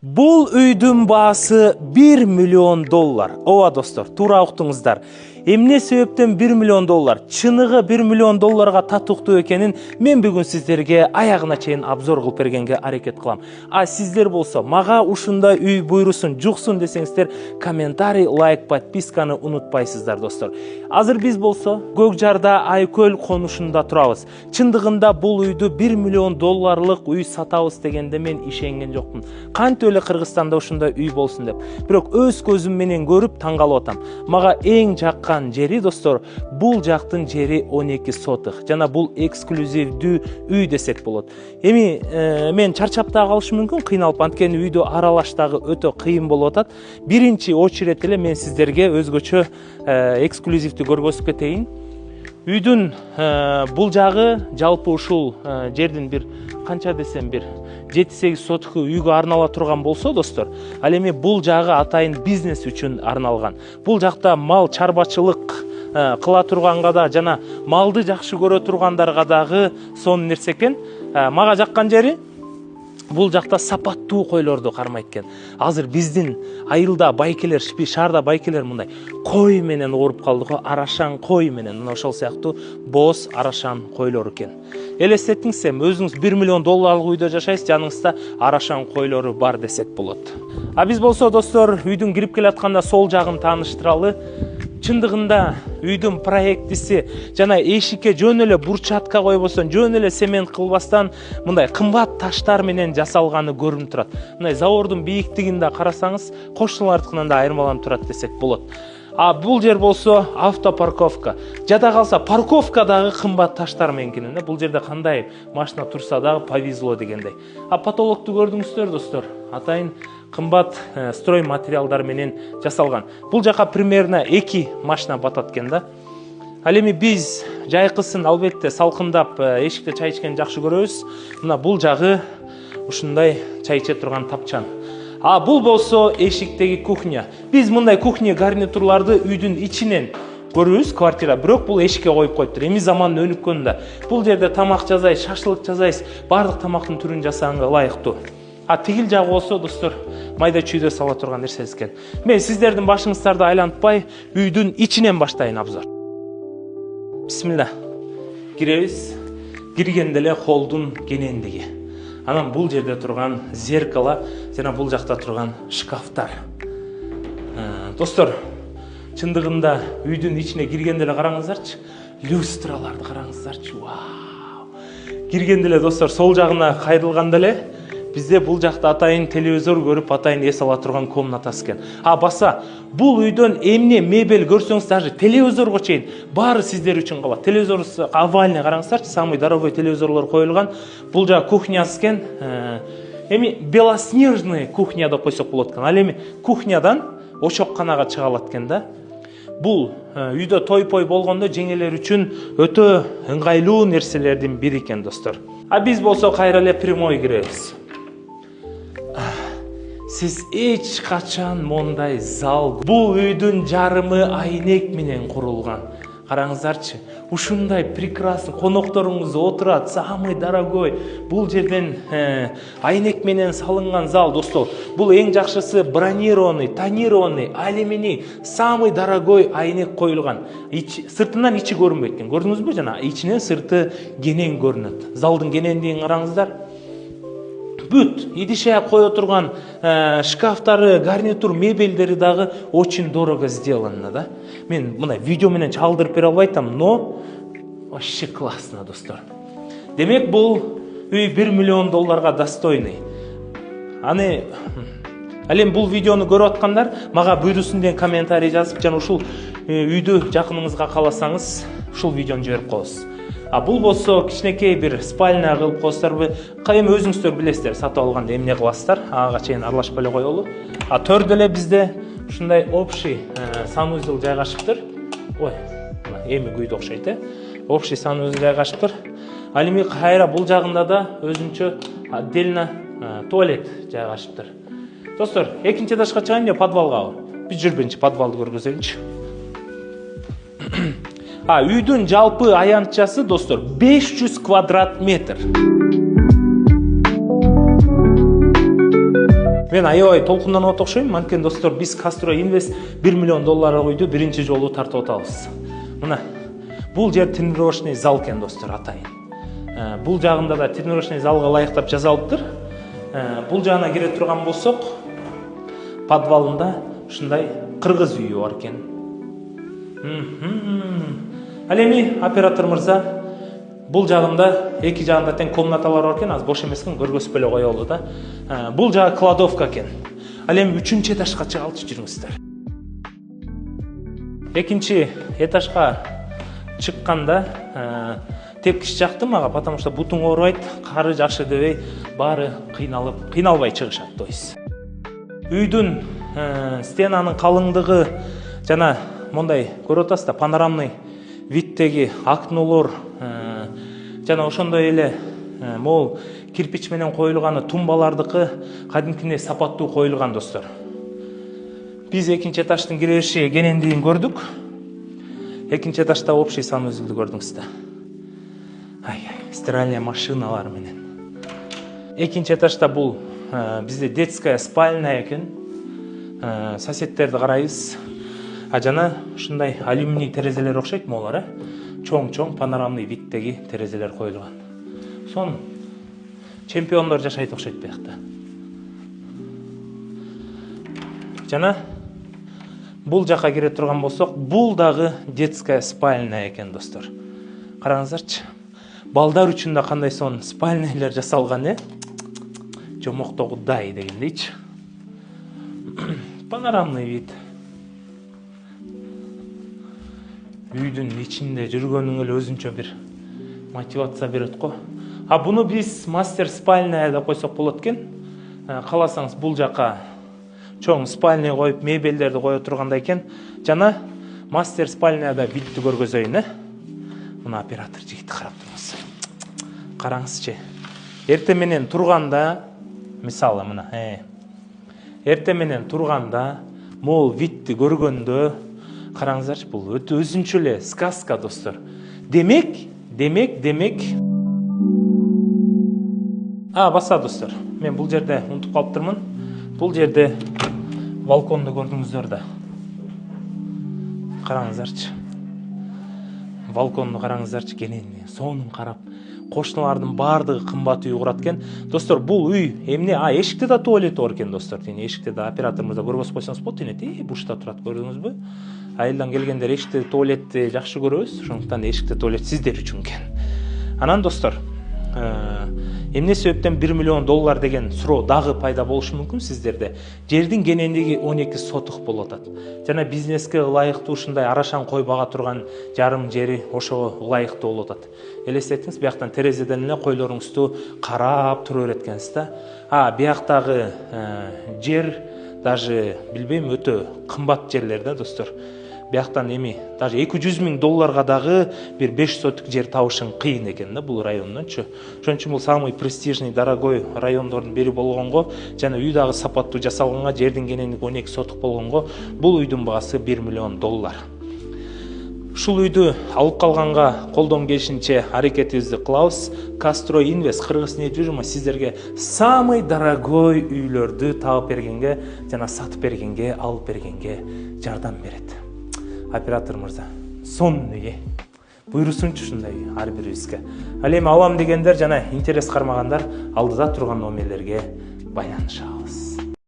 Бул үйдүн баасы 1 миллион доллар. Ооба достор, туура уктуңуздар. Эмне себептен 1 миллион доллар? Чыныгы 1 миллион долларга татыктуу экенин мен бүгүн сиздерге аягына чейин обзор кылып бергенге аракет кылам. А сиздер болсо мага ушундай үй буйрусун жуксун десеңиздер, комментарий, лайк, подписканы унутпайсыздар достор. Азыр биз болсо Көкжарда Айкөл конушунда турабыз. Чындыгында бул үйдү 1 миллион долларлык үй сатабыз дегенде мен ишенген жокмун. Кантип эле Кыргызстанда ушундай үй болсун деп. Бирок өз көзүм менен көрүп таң калып атам. Мага эң жаккан жери достор, бул жактын жери 12 сотых. Жана бул эксклюзивдүү үй десек болот. Эми мен чарчап да калышым мүмкүн, кыйналып, анткени үйдү аралаш дагы өтө кыйын болуп атат. Биринчи очередь эле мен сиздерге өзгөчө эксклюзивди көргөзүп кетейин. Үйдүн бул жагы жалпы ушул жердин бир канча десем бир 7-8 сотых үйгө арнала турган болсо достор, ал эми бул жагы атайын бизнес үчүн арналган. Бул жакта мал чарбачылык кыла турганга да жана малды жакшы көрө тургандарга дагы сонун нерсе экен. Мага жаккан жери бул жакта сапаттуу койлорду кармайт экен. Азыр биздин айылда байкелер, шаарда байкелер мындай кой менен ооруп калды го, арашан кой менен, мына ошол сыяктуу боз арашан койлор экен. Элестетиңиз, өзүңүз 1 миллион долларлык үйдө жашайсыз, жаныңызда арашан койлору бар десек болот. А биз болсо достор, үйдүн кирип келатканда сол жагын тааныштыралы. Чындыгында үйдүн проектиси жана эшикке жөн эле бурчатка койбостон, жөн эле цемент кылбастан мындай кымбат таштар менен жасалганы көрүнүп турат. Мындай забордун бийиктигинде карасаңыз, кошуналардыкынан да айырмаланып турат десек болот. А бул жер болсо автопарковка. Жада калса парковка дагы кымбат таштар менен келген. Бул жерде кандай машина турса дагы повезло дегендей. А потолокту көрдүңүздөр достор, атайын кымбат строй материалдар менен жасалган. Бул жака примерно 2 машина батат экен да. Ал эми биз жайкысын албетте салкындап эшикте чай ичкен жакшы көрөбүз. Мына бул жагы ушундай чай иче турган тапчан. А бул болсо эшиктеги кухня. Биз мындай кухня гарнитурларды үйдүн ичинен көрүбүз квартира, бирок бул эшикке коюп коюптур. Эми заман өнүккөндө бул жерде тамак жасайсыз, шашлык жасайсыз, бардык тамактын түрүн жасаганга ылайыктуу. А тигил жагы болсо достор, майда чүйдө сала турган нерсе экен. Мен сиздердин башыңыздарды айлантпай, үйдүн ичинен баштайын обзор. Бисмилла. Киребиз. Киргенде эле холдун кенендиги. Анан бул жерде турган зеркало жана бул жакта турган шкафтар. Достор, чындыгында үйдүн ичине киргенде эле караңыздарчы, люстраларды караңыздарчы. Вау! Киргенде эле достор, сол жагына кайрылганда эле бизде бул жакта атайын телевизор көрүп, атайын эс ала турган комнатасы экен. А баса, бул үйдөн эмне мебель көрсөңүз, даже телевизорго чейин баары сиздер үчүн калат. Телевизор овальный караңыздарчы, самый дорогой телевизорлор коюлган. Бул жагы кухнясы экен. Эми белоснежный кухня деп койсок болот экен. Ал эми кухнядан очокканага чыга алат экен да. Бул үйдө той-пой болгондо жеңелер үчүн өтө ыңгайлуу нерселердин бири экен достор. А биз болсо кайра эле прямой киребиз. Сиз эч качан мондай зал, бул үйдүн жарымы айнек менен курулган. Караңыздарчы, ушундай прекрасный конокторуңуз отурат, самый дорогой. Бул жерден айнек менен салынган зал достор. Бул эң жакшысы бронированный, тонированный, алюминий, самый дорогой айнек коюлган. Сыртынан ичи көрүнбөйт экен. Көрдүңүзбү жана? Ичинен сырты кенен көрүнөт. Залдын кенендигин караңыздар. Бүт идише кое турган шкафтары, гарнитур, мебелдери дагы очень дорого сделано, да? Мен мына видео менен чалдырып бере албайтам, но вообще классно, достор. Демек бул үй 1 миллион долларга достойный. Аны ал эми бул видеону көрүп аткандар мага буйрусун деген комментарий жазып, жана ушул үйдү жакыныңызга кааласаңыз, ушул видеону жиберип коесуз. А бул болсо кичинекей бир спальня кылып коесуздарбы? Эми өзүңүздөр билесиздер, сатып алганда эмне кыласыздар? Ага чейин аралашпай эле коелу. А төрдө эле бизде ушундай общий санузел жайгашыптыр. Ой, эми күйдө окшойт, общий санузел жайгашыптыр. Ал эми кайра бул жагында да өзүнчө отдельно туалет жайгашыптыр. Достор, экинчи этажга чыгайын же подвалга? Биз жүрбөйүнчү подвалды көргөзөйүнчү. Үйдүн жалпы аянтчасы достор 500 квадрат метр. Мен аябай толкунданып окшойм. Анткени достор, биз Castro Invest 1 миллион доллар үйдү биринчи жолу тартып атабыз. Мына бул жер тренировочный зал экен достор, атайын. Бул жагында да тренировочный залга ылайыктап жасалыптыр. Бул жагына кире турган болсок, подвалында ушундай кыргыз үйү бар экен. Ал эми оператор мырза, бул жагында эки жагында тең комнаталар бар экен, аз бош эмес экен, көргөзүп эле коелу да. Бул жагы кладовка экен. Ал эми 3-чү этажга чыгалтып жүрүңүздөр. Экинчи этажга чыкканда тепкич жакты мага, потому что бутуң оорубайт, кары жакшы дебей, баары кыйналбай чыгышат, то есть. Үйдүн стенанын калыңдыгы жана мондай көрүп атасыз да, панорамный видтеги окнолор жана ошондой эле могул кирпич менен коюлган тумбалардыкы кадимкидей сапаттуу коюлган достор. Биз экинчи этаждын киребеши кенендигин көрдүк. Экинчи этажда общий санузелди көрдүңүз да. Стиральная машиналар менен. Экинчи этажда бул бизде детская спальня экен. Соседтерди карайбыз. Жана ушундай алюминий терезелер окшойт могулар, чоң панорамный видтеги терезелер коюлган. Сон чемпиондор жашайт окшойт буякта. Жана бул жака кире турган болсок, бул дагы детская спальня экен достор. Караңыздарчы. Балдар үчүн да кандай сон спальнялар жасалган, жомоктогудай дегендейчи. Панорамный вид. Үйдүн ичинде жүргөнүң эле өзүнчө бир мотивация берет го. Буну биз мастер спальня деп койсок болот экен. Кааласаңыз бул жака чоң спальня коюп, мебелдерди кое тургандай экен. Жана мастер спальняда видти көргөзөйүн, Мына оператор жигит карап турмуз. Караңызчы. Эртең менен турганда, мисалы мына, эртең менен турганда, могул видти көргөндө, караңыздарчы, бул өтө өзүнчө эле сказка достор. Демек. Баса достор. Мен бул жерде унутуп калыптырмын. Бул жерде балконду көрдүңүздөр да. Караңыздарчы. Балконду караңыздарчы, кенени, сонун карап. Кошуналардын баардыгы кымбат үй курат экен. Достор, бул үй эмне? Эшикте да туалет бар экен достор. Эшикте да оператор мырза көргөзүп койсоңуз болот. Бушта турат, көрдүңүзбү? Айылдан келгендер эшикте туалетти жакшы көрөбүз. Ошондуктан эшикте туалет сиздер үчүн экен. Анан достор, эмне себептен 1 миллион доллар деген суроо дагы пайда болушу мүмкүн сиздерде. Жердин кенендиги 12 сотук болуп атат. Жана бизнеске ылайыктуу ушундай арашаң кой бага турган жарым жери ошого ылайыктуу болуп атат. Элестетиңиз, бияктан терезеден эле койлоруңузду карап тура берет экенсиз да. Бияктагы жер даже билбейм, өтө кымбат жерлер да достор. Бияктан эми даже 200 000 долларга дагы бир 5 сотук жер табышың кыйын экен да бул райондончу. Ошон үчүн бул самый престижный, дорогой райондордун бири болгонго, жана үй дагы сапаттуу жасалганга, жердин кенендиги 12 сотук болгонго, бул үйдүн баасы 1 миллион доллар. Ушул үйдү алып калганга колдон келишинче аракетибизди кылабыз. Castro Invest кыргыз недвижимость сиздерге самый дорогой үйлөрдү таап бергенге жана сатып бергенге, алып бергенге жардам берет. Оператор мырза, сонный буйрусунчу ушундай ар бирибизге. Ал эми алам дегендер жана интерес кармагандар алдыда турган номерлерге байланышабыз.